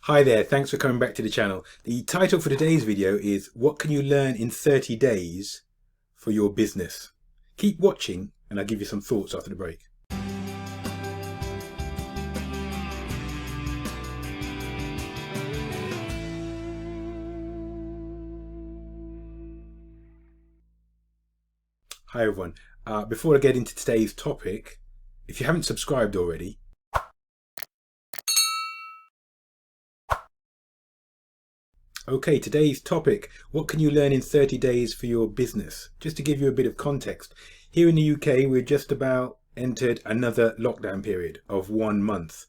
Hi there, thanks for coming back to the channel. The title for today's video is What Can You Learn in 30 Days for Your Business? Keep watching and I'll give you some thoughts after the break. Hi everyone. Before I get into today's topic, if you haven't subscribed already, okay, today's topic, what can you learn in 30 days for your business? Just to give you a bit of context, here in the UK, we're just about entered another lockdown period of 1 month.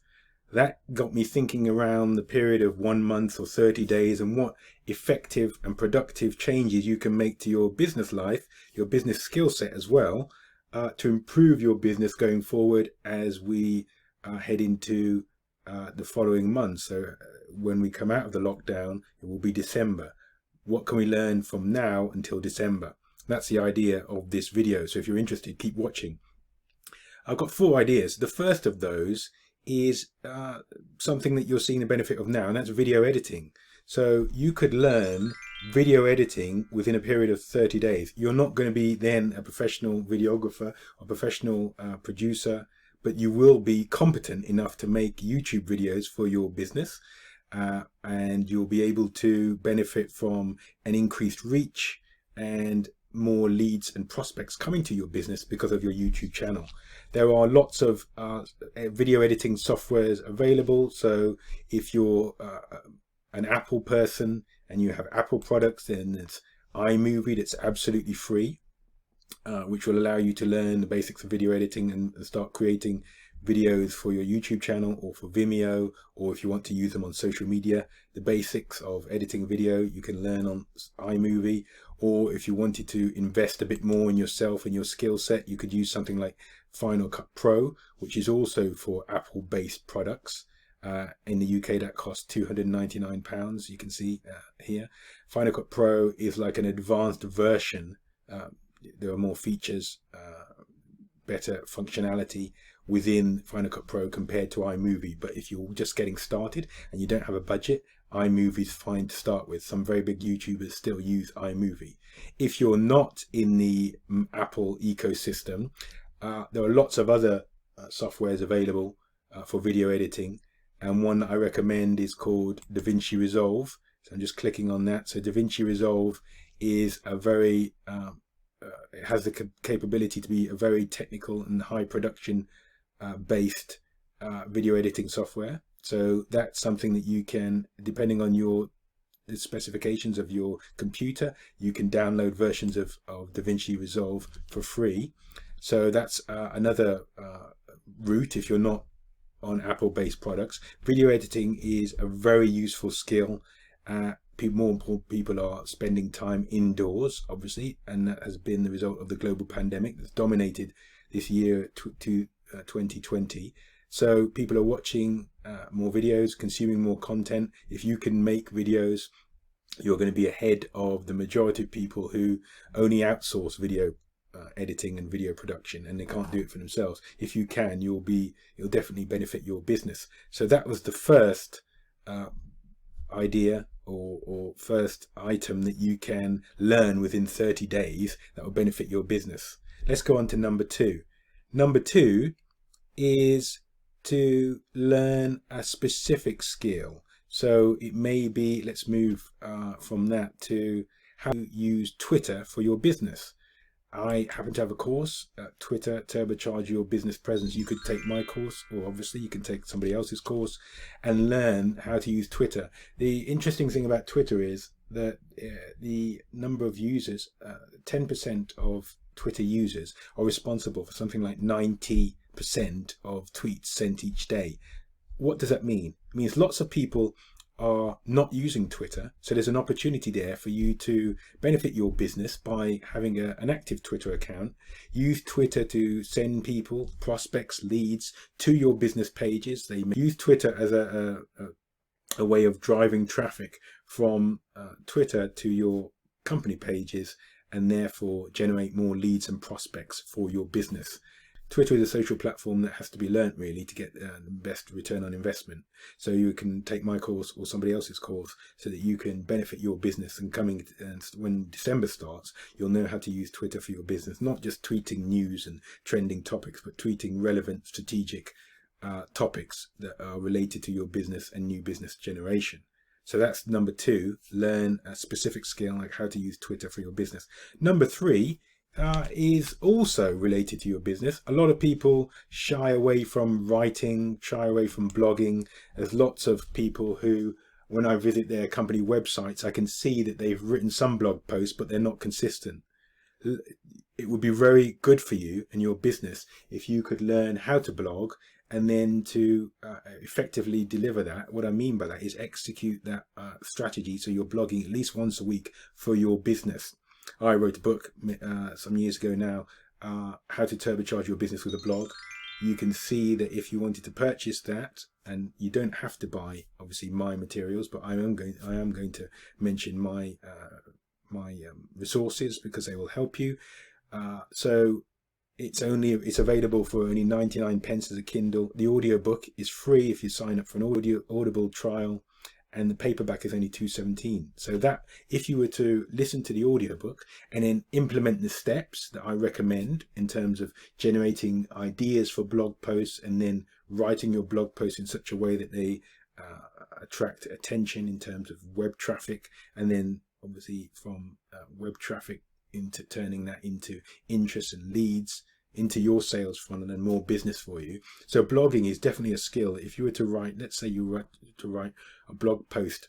That got me thinking around the period of 1 month or 30 days and what effective and productive changes you can make to your business life, your business skill set as well, to improve your business going forward as we head into the following month. So when we come out of the lockdown, it will be December. What can we learn from now until December? That's the idea of this video. So if you're interested, keep watching. I've got 4 ideas. The first of those is something that you're seeing the benefit of now, and that's video editing. So you could learn video editing within a period of 30 days. You're not going to be then a professional videographer or professional producer, but you will be competent enough to make YouTube videos for your business, and you'll be able to benefit from an increased reach and more leads and prospects coming to your business because of your YouTube channel. There are lots of video editing softwares available. So if you're an Apple person and you have Apple products, then there's iMovie that's absolutely free, which will allow you to learn the basics of video editing and start creating videos for your YouTube channel or for Vimeo, or if you want to use them on social media, the basics of editing video you can learn on iMovie. Or if you wanted to invest a bit more in yourself and your skill set, you could use something like Final Cut Pro, which is also for Apple based products. In the UK that costs £299. You can see here Final Cut Pro is like an advanced version. There are more features, better functionality within Final Cut Pro compared to iMovie. But if you're just getting started and you don't have a budget, iMovie is fine to start with. Some very big YouTubers still use iMovie. If you're not in the Apple ecosystem, there are lots of other softwares available for video editing, and one that I recommend is called DaVinci Resolve. So I'm just clicking on that. So DaVinci Resolve is a very it has the capability to be a very technical and high production based video editing software. So that's something that you can, depending on the specifications of your computer, you can download versions of DaVinci Resolve for free. So that's another route if you're not on Apple based products. Video editing is a very useful skill. More people are spending time indoors, obviously, and that has been the result of the global pandemic that's dominated this year, 2020. So people are watching more videos, consuming more content. If you can make videos, you're going to be ahead of the majority of people who only outsource video editing and video production, and they can't do it for themselves. If you can, you'll definitely benefit your business. So that was the first idea or first item that you can learn within 30 days that will benefit your business. Let's go on to number 2. Number 2 is to learn a specific skill. So it may be, let's move from that to how to use Twitter for your business. I happen to have a course, Twitter, Turbocharge Your Business Presence. You could take my course, or obviously you can take somebody else's course and learn how to use Twitter. The interesting thing about Twitter is that the number of users, 10% of Twitter users are responsible for something like 90% of tweets sent each day. What does that mean? It means lots of people are not using Twitter, so there's an opportunity there for you to benefit your business by having an active Twitter account. Use Twitter to send people, prospects, leads to your business pages. They may use Twitter as a way of driving traffic from Twitter to your company pages, and therefore generate more leads and prospects for your business. Twitter is a social platform that has to be learnt really to get the best return on investment. So you can take my course or somebody else's course so that you can benefit your business, and when December starts, you'll know how to use Twitter for your business, not just tweeting news and trending topics, but tweeting relevant strategic topics that are related to your business and new business generation. So that's number 2, learn a specific skill like how to use Twitter for your business. Number 3 is also related to your business. A lot of people shy away from writing, shy away from blogging. There's lots of people who, when I visit their company websites, I can see that they've written some blog posts, but they're not consistent. It would be very good for you and your business if you could learn how to blog and then to effectively deliver that. What I mean by that is execute that strategy so you're blogging at least once a week for your business. I wrote a book some years ago now, How to Turbocharge Your Business with a Blog. You can see that if you wanted to purchase that, and you don't have to buy obviously my materials, but I am going to mention my resources because they will help you. So it's available for only 99 pence as a Kindle. The audiobook is free if you sign up for an Audible trial, and the paperback is only $2.17. So that if you were to listen to the audiobook and then implement the steps that I recommend in terms of generating ideas for blog posts and then writing your blog posts in such a way that they attract attention in terms of web traffic, and then obviously from web traffic into turning that into interest and leads into your sales funnel and more business for you. So blogging is definitely a skill. If you were to write, let's say you were to write a blog post,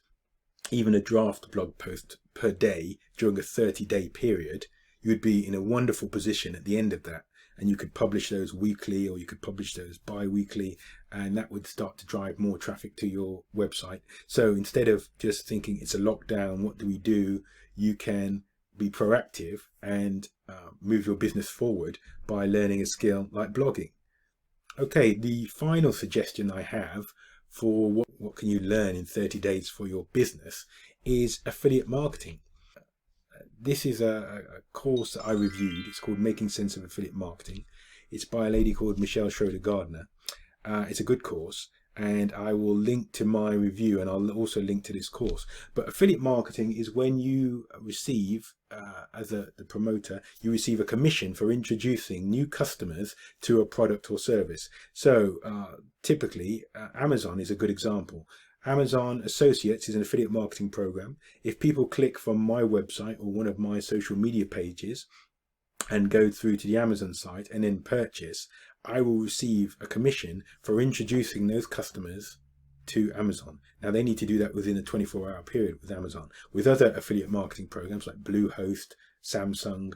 even a draft blog post per day during a 30-day period, you'd be in a wonderful position at the end of that, and you could publish those weekly or you could publish those bi-weekly, and that would start to drive more traffic to your website. So instead of just thinking it's a lockdown, what do we do, you can be proactive and move your business forward by learning a skill like blogging. Okay, the final suggestion I have for what can you learn in 30 days for your business is affiliate marketing. This is a course that I reviewed. It's called Making Sense of Affiliate Marketing. It's by a lady called Michelle Schroeder-Gardner. It's a good course, and I will link to my review, and I'll also link to this course. But affiliate marketing is when you receive, as the promoter, you receive a commission for introducing new customers to a product or service. So typically, Amazon is a good example. Amazon Associates is an affiliate marketing program. If people click from my website or one of my social media pages and go through to the Amazon site and then purchase, I will receive a commission for introducing those customers to Amazon. Now they need to do that within a 24-hour period with Amazon. With other affiliate marketing programs like Bluehost, Samsung,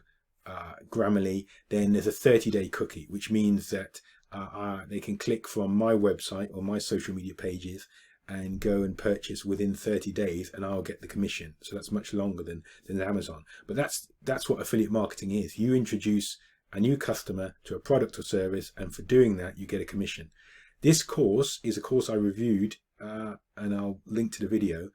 Grammarly, then there's a 30-day cookie, which means that they can click from my website or my social media pages and go and purchase within 30 days, and I'll get the commission. So that's much longer than Amazon. But that's what affiliate marketing is. You introduce a new customer to a product or service, and for doing that you get a commission. This course is a course I reviewed, and I'll link to the video,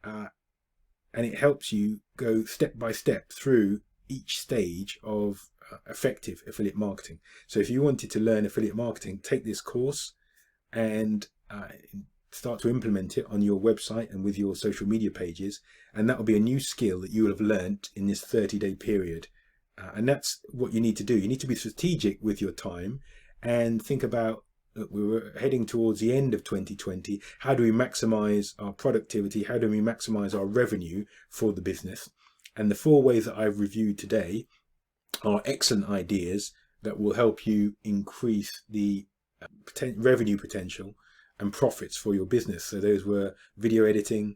and it helps you go step by step through each stage of effective affiliate marketing. So if you wanted to learn affiliate marketing, take this course and start to implement it on your website and with your social media pages, and that will be a new skill that you will have learnt in this 30-day period. And that's what you need to do. You need to be strategic with your time and think about, we were heading towards the end of 2020. How do we maximize our productivity? How do we maximize our revenue for the business? And the 4 ways that I've reviewed today are excellent ideas that will help you increase the revenue potential and profits for your business. So those were video editing,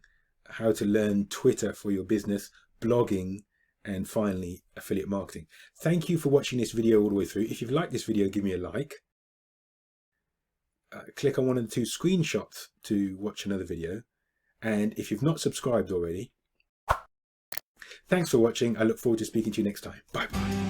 how to learn Twitter for your business, blogging, and finally affiliate marketing. Thank you for watching this video all the way through. If you've liked this video, give me a like. Click on one of the 2 screenshots to watch another video. And if you've not subscribed already, thanks for watching. I look forward to speaking to you next time. Bye bye.